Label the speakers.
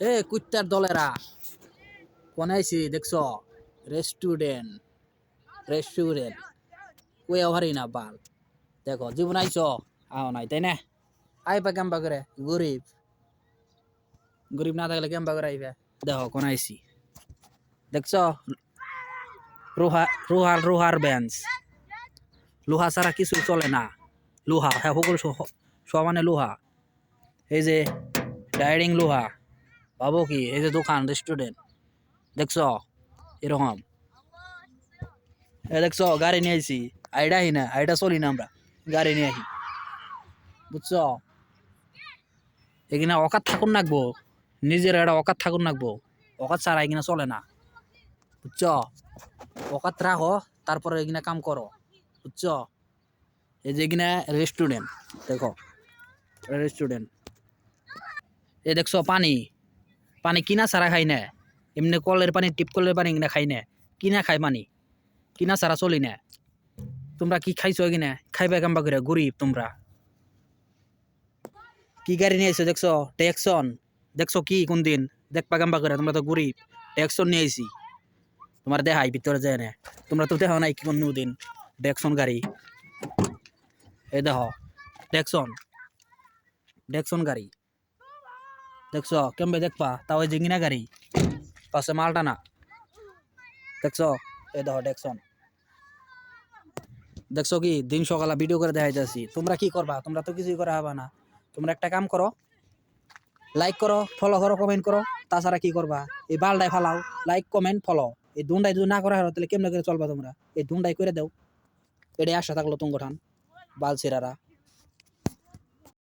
Speaker 1: এ কুত্তার দলেরা কোন আইছি দেখছো? রেস্টুরেন্ট রেস্টুরেন্ট ওই ওভারই না বাল। দেখো জীবন আইছো আও নাই তাই না? আইবা কেমবা করে গরিব গরিব না থাকলে কেমবা করে আইবে? দেখো কোন আইছি দেখছো? রোহার বেঞ্চ লোহা ছাড়া কিছু চলে না। লোহা হ্যাঁ সকল সমানে লোহা। এই যে ডাইনিং লোহা ভাবো কি এই যে দোকান রেস্টুরেন্ট দেখছো এরকম। দেখছো গাড়ি নিয়ে আইছি আইডা হি না আইডা চলি না আমরা গাড়ি নিয়ে আহি বুঝছো? এখানে অকাত থাকুন নাকবো নিজের একটা অকাত থাকুন নাকবো অকাত ছাড়া এখানে চলে না বুঝছো? অকাত রাখো তারপরে এখানে কাম করো বুঝছো? এই যে এখানে রেস্টুরেন্ট দেখো রেস্টুরেন্ট এ দেখছো পানি পানি কিনা ছাড়া খাই না এমনি কলের পানি টিপ কলের পানি কিনা খাই না কিনা খাই পানি কিনা ছাড়া চলি না। তোমরা কি খাইছো কিনা খাইবা কাম্বা করে গরিব তোমরা। কি গাড়ি নিয়ে আইছো দেখছো? ট্যাক্সন দেখছো কি কোন দিন দেখবা কাম্বা করে তোমরা তো গরিব। ট্যাক্সন নিয়ে আইছি তোমার দেখাই ভিতরে যায় না তোমরা তো দেখো নাই কোন দিন ডেকসন গাড়ি। এই দেখো ডেকসন ডেকসন গাড়ি দেখছো কেমবে দেখবা তাও ওই জিঙ্গিনা গাড়ি পাশে মালটা না দেখছো? এই দেখো ডেকসন দেখছো কি দিন সকালে ভিডিও করে দেখাইতেছি। তোমরা কি করবা? তোমরা তো কিছুই করা হবে না। তোমরা একটা কাম করো লাইক করো ফলো করো কমেন্ট করো তাছাড়া কি করবা? এই বালটাই ফালাও লাইক কমেন্ট ফলো এই দুন্ডাই যদি না করা হয় তাহলে কেমনে করে চলবা তোমরা? এই দুন্ডাই করে দাও। এটাই আশা থাকলো তুঙ্গঠান বাল ছেড়ারা।